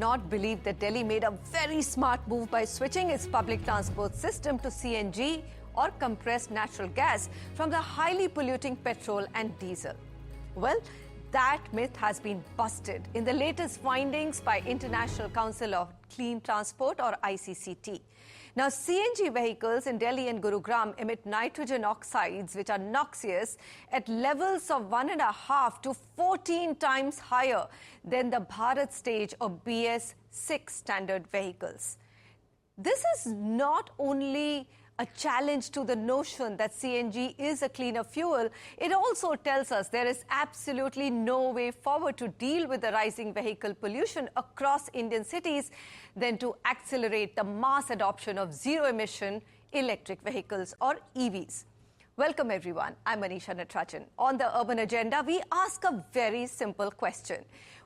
cannot believe that Delhi made a very smart move by switching its public transport system to CNG or compressed natural gas from the highly polluting petrol and diesel. Well, that myth has been busted in the latest findings by International Council of Clean Transport or ICCT. Now, CNG vehicles in Delhi and Gurugram emit nitrogen oxides, which are noxious, at levels of 1.5 to 14 times higher than the Bharat stage or BS6 standard vehicles. This is not only a challenge to the notion that CNG is a cleaner fuel, it also tells us there is absolutely no way forward to deal with the rising vehicle pollution across Indian cities than to accelerate the mass adoption of zero-emission electric vehicles or EVs. Welcome everyone, I'm Manisha Natarajan. On the Urban Agenda, we ask a very simple question.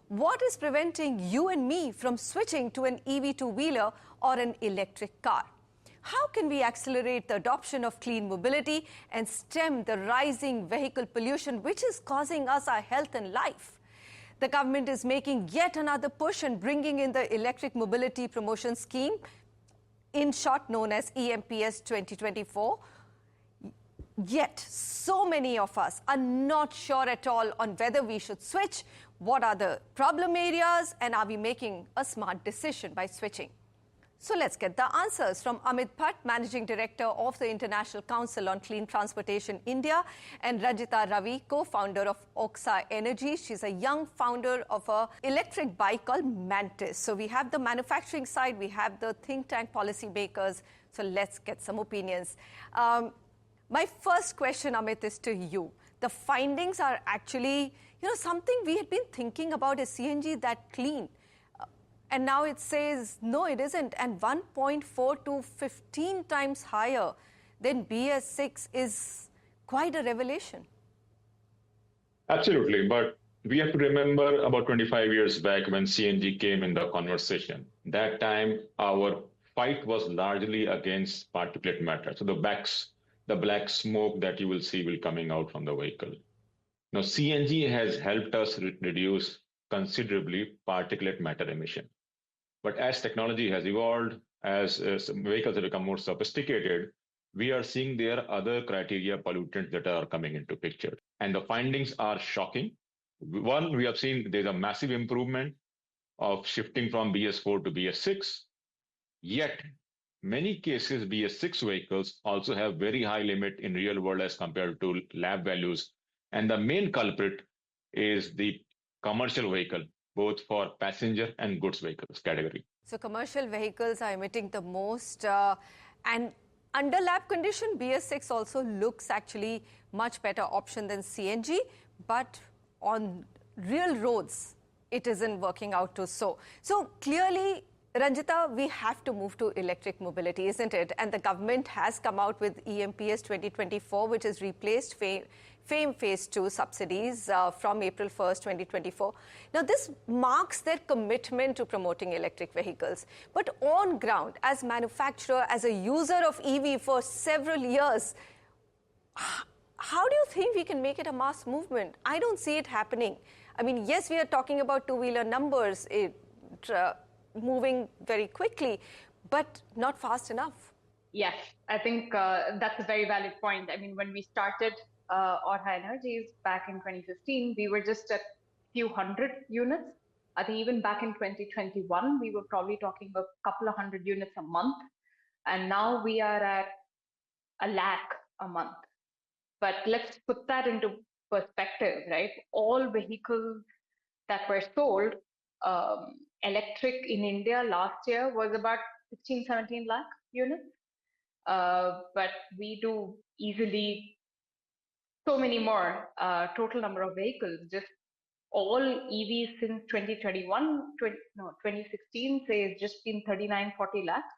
What is preventing you and me from switching to an EV two-wheeler or an electric car? How can we accelerate the adoption of clean mobility and stem the rising vehicle pollution which is causing us our health and life? The government is making yet another push and bringing in the Electric Mobility Promotion Scheme, in short known as EMPS 2024. Yet, so many of us are not sure at all on whether we should switch, what are the problem areas, and are we making a smart decision by switching? So let's get the answers from Amit Bhatt, Managing Director of the International Council on Clean Transportation India, and Ranjita Ravi, co-founder of Orxa Energies. She's a young founder of an electric bike called Mantis. So we have the manufacturing side, we have the think tank policy makers. So let's get some opinions. My first question, Amit, is to you. The findings are actually, something we had been thinking about, is CNG that clean? And now it says, no, it isn't. And 1.4 to 15 times higher than BS6 is quite a revelation. Absolutely. But we have to remember about 25 years back when CNG came in the conversation. That time, our fight was largely against particulate matter. So the black smoke that you will see will coming out from the vehicle. Now, CNG has helped us reduce considerably particulate matter emission. But as technology has evolved, as vehicles have become more sophisticated, we are seeing there are other criteria pollutants that are coming into picture. And the findings are shocking. One, we have seen there's a massive improvement of shifting from BS4 to BS6. Yet, many cases, BS6 vehicles also have very high limit in real world as compared to lab values. And the main culprit is the commercial vehicle, both for passenger and goods vehicles category. So commercial vehicles are emitting the most, and under lab condition, BS6 also looks actually much better option than CNG, but on real roads, it isn't working out to so. So clearly, Ranjita, we have to move to electric mobility, isn't it? And the government has come out with EMPS 2024, which has replaced FAME Phase 2 subsidies from April 1st, 2024. Now, this marks their commitment to promoting electric vehicles. But on ground, as manufacturer, as a user of EV for several years, how do you think we can make it a mass movement? I don't see it happening. I mean, yes, we are talking about two-wheeler numbers moving very quickly, but not fast enough. Yes, I think that's a very valid point. I mean, when we started Orxa Energies back in 2015, we were just at few hundred units. I think even back in 2021, we were probably talking about a couple of hundred units a month. And now we are at 1 lakh a month. But let's put that into perspective, right? All vehicles that were sold, electric in India last year was about 16, 17 lakh units. But we do easily so many more total number of vehicles. Just all EVs since 2016, say it's just been 39, 40 lakhs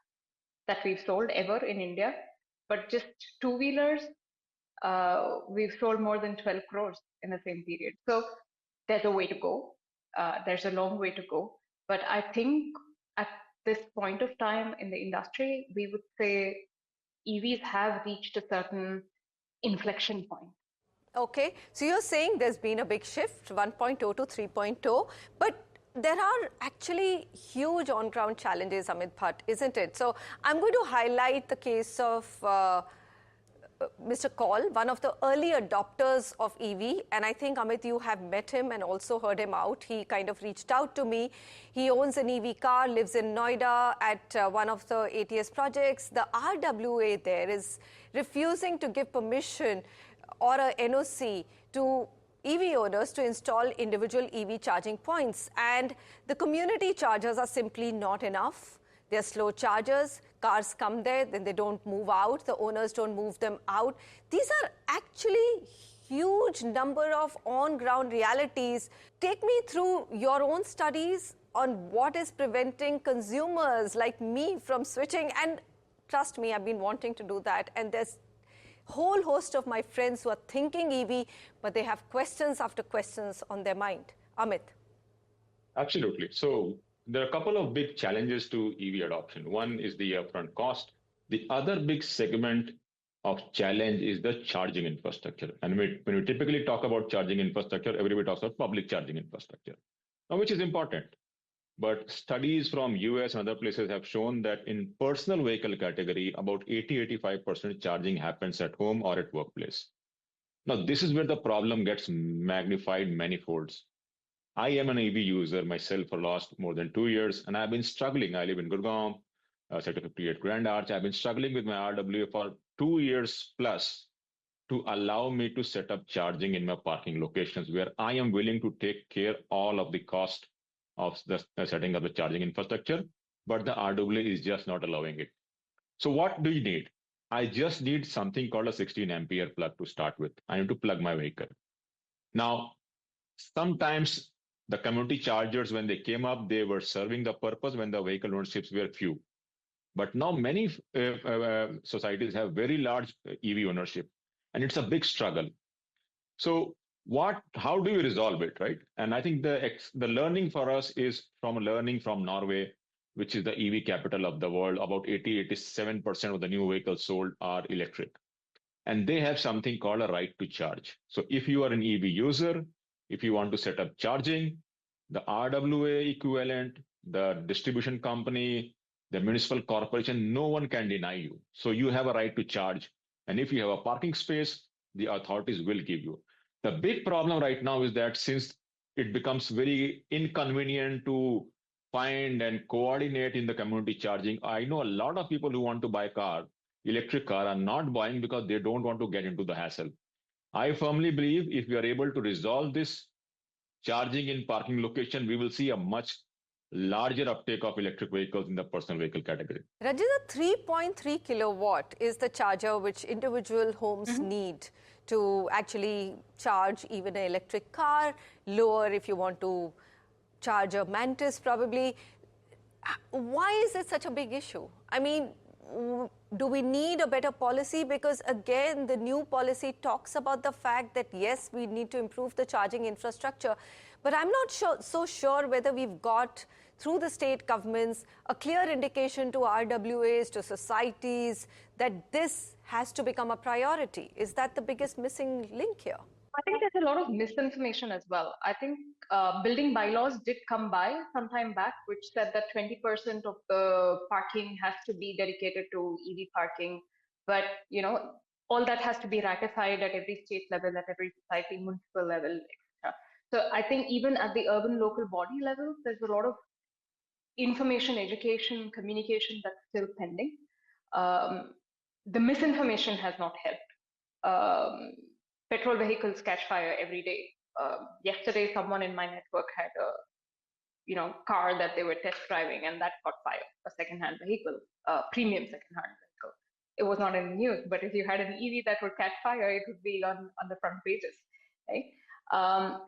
that we've sold ever in India. But just two-wheelers, we've sold more than 12 crores in the same period. So there's a way to go. There's a long way to go. But I think at this point of time in the industry, we would say EVs have reached a certain inflection point. Okay, so you're saying there's been a big shift, 1.0 to 3.0, but there are actually huge on-ground challenges, Amit Bhatt, isn't it? So I'm going to highlight the case of Mr. Kaul, one of the early adopters of EV, and I think, Amit, you have met him and also heard him out. He kind of reached out to me. He owns an EV car, lives in Noida at one of the ATS projects. The RWA there is refusing to give permission or a NOC to EV owners to install individual EV charging points. And the community chargers are simply not enough. They're slow chargers. Cars come there, then they don't move out. The owners don't move them out. These are actually huge number of on-ground realities. Take me through your own studies on what is preventing consumers like me from switching. And trust me, I've been wanting to do that. And there's a whole host of my friends who are thinking EV, but they have questions after questions on their mind. Amit. Absolutely. So there are a couple of big challenges to EV adoption. One is the upfront cost. The other big segment of challenge is the charging infrastructure. And when we typically talk about charging infrastructure, everybody talks about public charging infrastructure, now, which is important. But studies from US and other places have shown that in personal vehicle category, about 80-85% charging happens at home or at workplace. Now, this is where the problem gets magnified many folds. I am an EV user myself for last more than 2 years, and I've been struggling. I live in Gurgaon, Sector 58 Grand Arch. I've been struggling with my RWA for 2 years plus to allow me to set up charging in my parking locations where I am willing to take care all of the cost of the setting up the charging infrastructure, but the RWA is just not allowing it. So what do you need? I just need something called a 16 ampere plug to start with. I need to plug my vehicle. Now, sometimes the community chargers, when they came up, they were serving the purpose when the vehicle ownerships were few. But now many societies have very large EV ownership, and it's a big struggle. So how do you resolve it, right? And I think the learning for us is from learning from Norway, which is the EV capital of the world. About 87% of the new vehicles sold are electric. And they have something called a right to charge. So if you are an EV user, if you want to set up charging, the RWA equivalent, the distribution company, the municipal corporation, no one can deny you. So you have a right to charge. And if you have a parking space, the authorities will give you. The big problem right now is that since it becomes very inconvenient to find and coordinate in the community charging, I know a lot of people who want to buy electric car are not buying because they don't want to get into the hassle. I firmly believe if we are able to resolve this charging in parking location, we will see a much larger uptake of electric vehicles in the personal vehicle category. Ranjita, 3.3 kilowatt is the charger which individual homes need to actually charge even an electric car, lower if you want to charge a Mantis probably. Why is it such a big issue? I mean, do we need a better policy? Because again, the new policy talks about the fact that yes, we need to improve the charging infrastructure, but I'm not so sure whether we've got through the state governments a clear indication to RWAs, to societies, that this has to become a priority. Is that the biggest missing link here? I think there's a lot of misinformation as well. I think building bylaws did come by some time back, which said that 20% of the parking has to be dedicated to EV parking. But, all that has to be ratified at every state level, at every society, municipal level, etc. So I think even at the urban local body level, there's a lot of information, education, communication that's still pending. The misinformation has not helped. Petrol vehicles catch fire every day. Yesterday, someone in my network had a car that they were test driving, and that caught fire. A second-hand vehicle, premium second-hand vehicle. It was not in the news, but if you had an EV that would catch fire, it would be on the front pages. Right?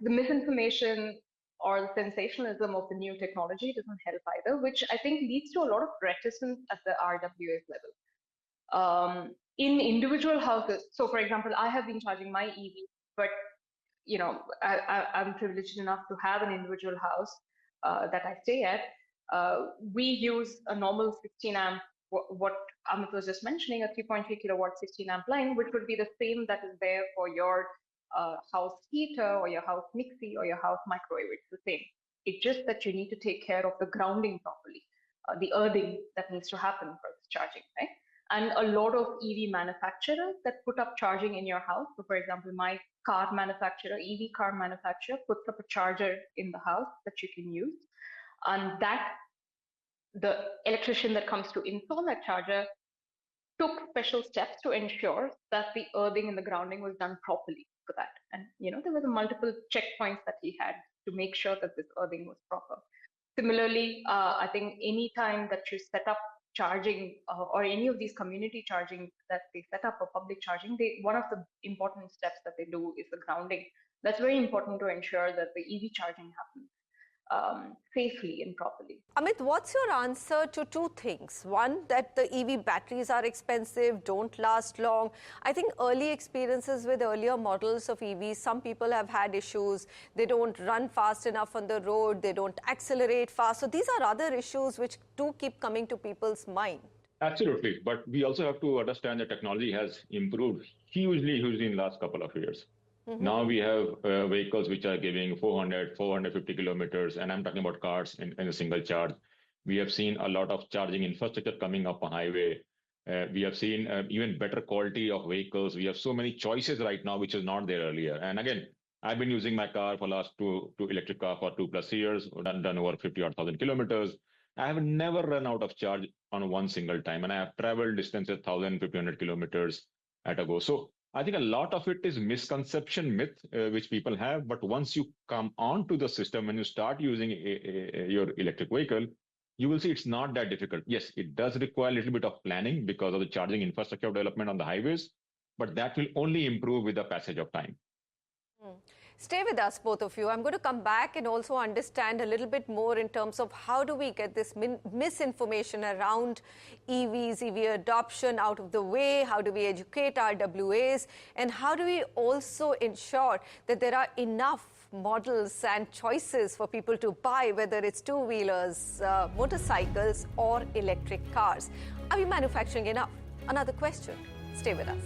The misinformation or the sensationalism of the new technology doesn't help either, which I think leads to a lot of reticence at the RWA level. In individual houses, so for example, I have been charging my EV, but I'm privileged enough to have an individual house that I stay at. We use a normal 16 amp, what Amit was just mentioning, a 3.3 kilowatt 16 amp line, which would be the same that is there for your house heater or your house mixie or your house microwave. It's the same. It's just that you need to take care of the grounding properly, the earthing that needs to happen for this charging, right? And a lot of EV manufacturers that put up charging in your house. So, for example, my car manufacturer, EV car manufacturer, puts up a charger in the house that you can use. And that the electrician that comes to install that charger took special steps to ensure that the earthing and the grounding was done properly for that. And there was a multiple checkpoints that he had to make sure that this earthing was proper. Similarly, I think any time that you set up charging or any of these community charging that they set up or public charging, one of the important steps that they do is the grounding. That's very important to ensure that the EV charging happens safely and properly. Amit, what's your answer to two things? One, that the EV batteries are expensive, don't last long. I think early experiences with earlier models of EVs, some people have had issues. They don't run fast enough on the road. They don't accelerate fast. So these are other issues which do keep coming to people's mind. Absolutely. But we also have to understand that technology has improved hugely in the last couple of years. Now we have vehicles which are giving 400, 450 kilometers, and I'm talking about cars in a single charge. We have seen a lot of charging infrastructure coming up on highway. We have seen even better quality of vehicles. We have so many choices right now, which is not there earlier. And again, I've been using my car for the last two electric car for 2+ years, done over 50,000 kilometers. I have never run out of charge on one single time, and I have traveled distances 1,000, 1,500 kilometers at a go. So I think a lot of it is misconception myth, which people have. But once you come onto the system and you start using your electric vehicle, you will see it's not that difficult. Yes, it does require a little bit of planning because of the charging infrastructure development on the highways, but that will only improve with the passage of time. Stay with us, both of you. I'm going to come back and also understand a little bit more in terms of how do we get this misinformation around EVs, EV adoption out of the way, how do we educate RWAs, and how do we also ensure that there are enough models and choices for people to buy, whether it's two-wheelers, motorcycles, or electric cars. Are we manufacturing enough? Another question. Stay with us.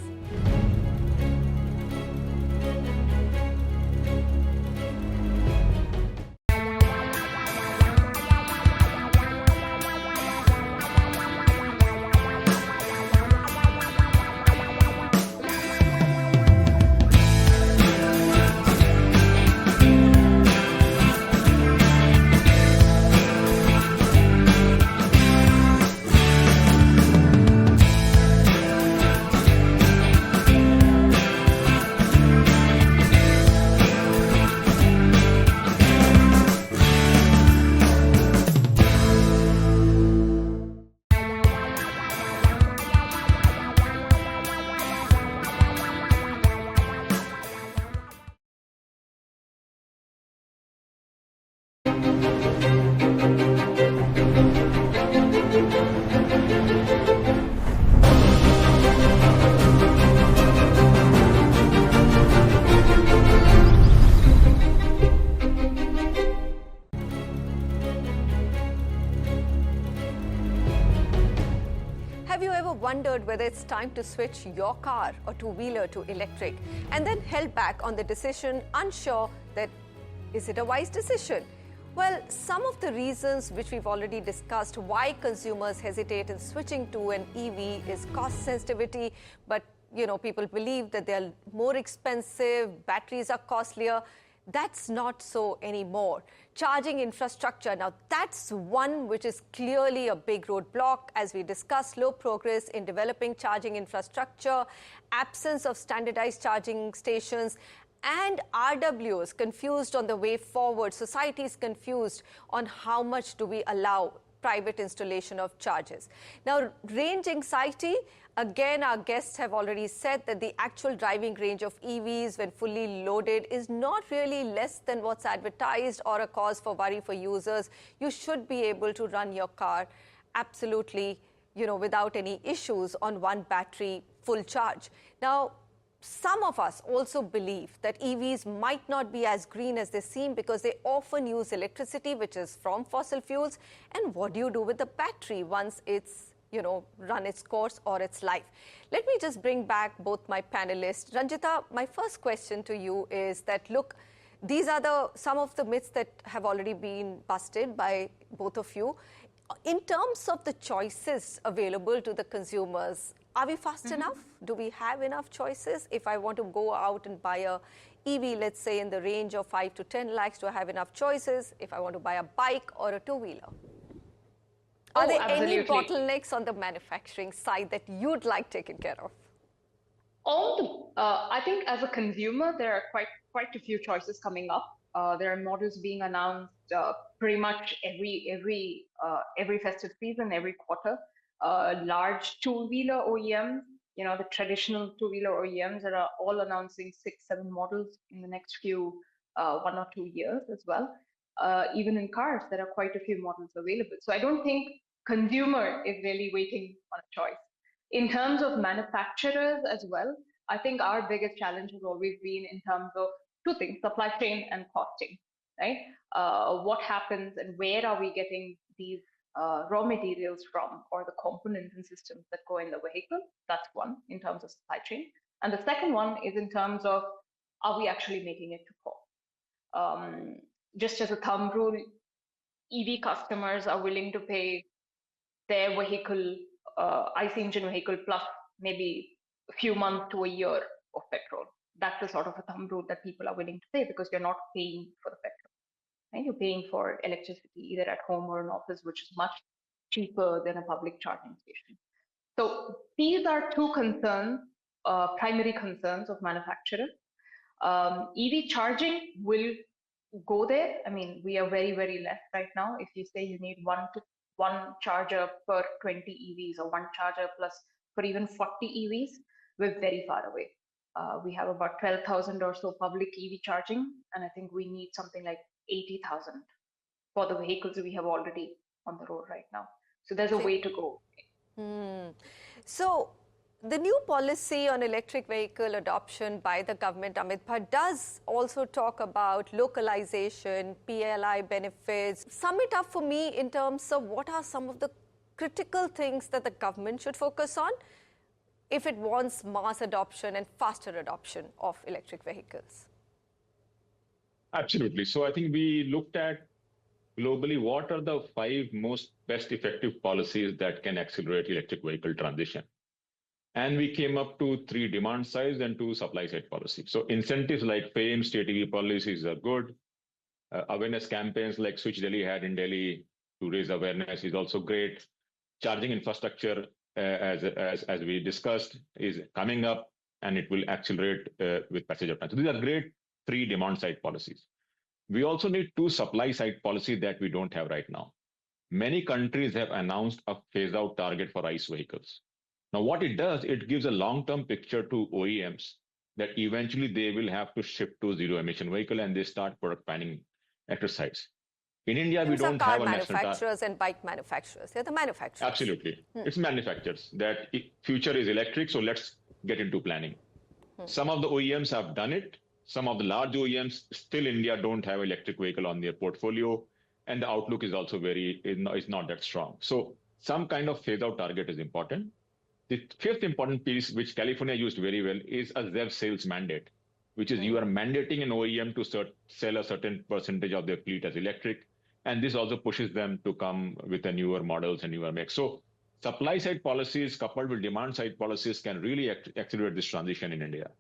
Wondered whether it's time to switch your car or two-wheeler to electric and then held back on the decision, unsure that is it a wise decision? Well, some of the reasons which we've already discussed why consumers hesitate in switching to an EV is cost sensitivity, but people believe that they're more expensive, batteries are costlier. That's not so anymore. Charging infrastructure, now that's one which is clearly a big roadblock. As we discussed, slow progress in developing charging infrastructure, absence of standardized charging stations, and RWs confused on the way forward. Society is confused on how much do we allow private installation of chargers. Now, range anxiety, again, our guests have already said that the actual driving range of EVs when fully loaded is not really less than what's advertised or a cause for worry for users. You should be able to run your car absolutely, without any issues on one battery full charge. Now, some of us also believe that EVs might not be as green as they seem because they often use electricity, which is from fossil fuels. And what do you do with the battery once it's run its course or its life? Let me just bring back both my panelists. Ranjita, my first question to you is that, look, these are some of the myths that have already been busted by both of you. In terms of the choices available to the consumers, are we fast enough? Do we have enough choices? If I want to go out and buy a EV, let's say in the range of 5 to 10 lakhs, do I have enough choices? If I want to buy a bike or a two-wheeler? Are there any bottlenecks on the manufacturing side that you'd like taken care of? I think as a consumer, there are quite a few choices coming up. There are models being announced pretty much every festive season, every quarter. Large two-wheeler OEMs, the traditional two-wheeler OEMs that are all announcing 6-7 models in the next 1 or 2 years as well. Even in cars, there are quite a few models available. So I don't think consumer is really waiting on a choice. In terms of manufacturers as well, I think our biggest challenge has always been in terms of two things: supply chain and costing, right? What happens and where are we getting these raw materials from, or the components and systems that go in the vehicle? That's one, in terms of supply chain. And the second one is in terms of, are we actually making it to cost? Just as a thumb rule, EV customers are willing to pay their vehicle, ICE engine vehicle, plus maybe a few months to a year of petrol. That's the sort of a thumb rule that people are willing to pay, because you're not paying for the petrol. Right? You're paying for electricity either at home or in office, which is much cheaper than a public charging station. So these are two concerns, primary concerns of manufacturers. EV charging will go there. I mean, we are very, very less right now. If you say you need one charger per 20 EVs, or one charger plus for even 40 EVs, we're very far away. We have about 12,000 or so public EV charging, and I think we need something like 80,000 for the vehicles we have already on the road right now. So there's a way to go. So the new policy on electric vehicle adoption by the government, Amit Bhatt, does also talk about localization, PLI benefits. Sum it up for me in terms of what are some of the critical things that the government should focus on if it wants mass adoption and faster adoption of electric vehicles. Absolutely. So I think we looked at globally what are the 5 most best effective policies that can accelerate electric vehicle transition. And we came up to 3 demand side and 2 supply side policies. So incentives like FAME, state EV policies are good. Awareness campaigns like Switch Delhi had in Delhi to raise awareness is also great. Charging infrastructure, as we discussed, is coming up, and it will accelerate with passage of time. So these are great 3 demand side policies. We also need 2 supply side policies that we don't have right now. Many countries have announced a phase out target for ICE vehicles. Now, what it does, it gives a long-term picture to OEMs that eventually they will have to shift to zero-emission vehicle, and they start product planning exercise. In India, we don't have a national target. Manufacturers and bike manufacturers. They're the manufacturers. Absolutely. It's manufacturers that future is electric, so let's get into planning. Some of the OEMs have done it. Some of the large OEMs still in India don't have electric vehicle on their portfolio, and the outlook is also is not that strong. So some kind of phase out target is important. The 5th important piece, which California used very well, is a ZEV sales mandate, which is you are mandating an OEM to sell a certain percentage of their fleet as electric. And this also pushes them to come with a newer models and newer mix. So supply side policies coupled with demand side policies can really accelerate this transition in India.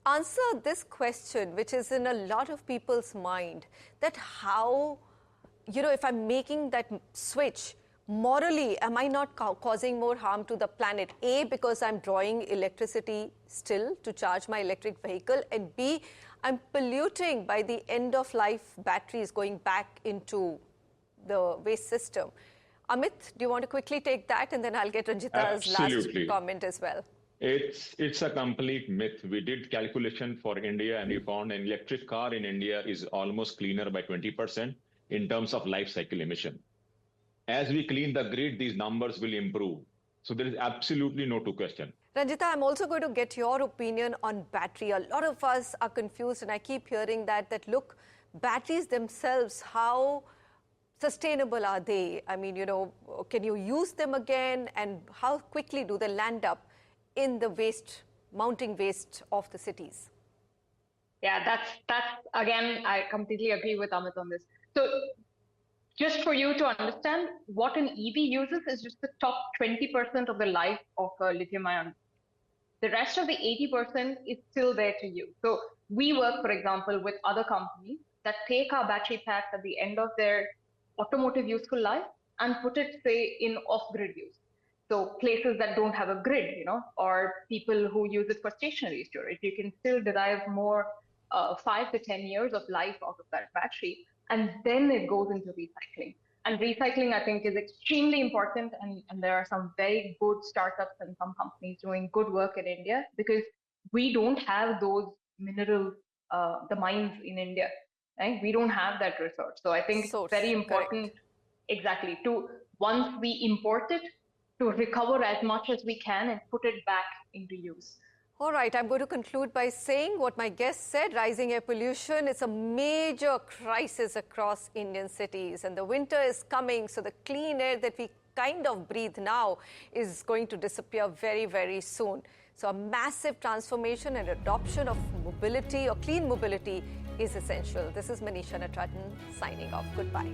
Answer this question, which is in a lot of people's mind, that how, if I'm making that switch, morally, am I not causing more harm to the planet? A, because I'm drawing electricity still to charge my electric vehicle, and B, I'm polluting by the end of life batteries going back into the waste system. Amit, do you want to quickly take that, and then I'll get Ranjita's last comment as well. It's a complete myth. We did calculation for India, and we found an electric car in India is almost cleaner by 20% in terms of life cycle emission. As we clean the grid, these numbers will improve. So there is absolutely no question. Ranjita, I'm also going to get your opinion on battery. A lot of us are confused, and I keep hearing that look, batteries themselves, how sustainable are they? I mean, can you use them again? And how quickly do they land up in the mounting waste of the cities? Yeah, that's again, I completely agree with Amit on this. So just for you to understand, what an EV uses is just the top 20% of the life of a lithium ion. The rest of the 80% is still there to use. So we work, for example, with other companies that take our battery packs at the end of their automotive useful life and put it, say, in off-grid use. So places that don't have a grid, or people who use it for stationary storage, you can still derive more 5 to 10 years of life out of that battery, and then it goes into recycling. And recycling, I think, is extremely important, and there are some very good startups and some companies doing good work in India because we don't have those minerals, the mines in India, right? We don't have that research. So I think it's very important, correct. exactly, to once we import it, to recover as much as we can and put it back into use. All right, I'm going to conclude by saying what my guest said. Rising air pollution is a major crisis across Indian cities, and the winter is coming, so the clean air that we kind of breathe now is going to disappear very, very soon. So a massive transformation and adoption of mobility or clean mobility is essential. This is Manisha Natarajan signing off. Goodbye.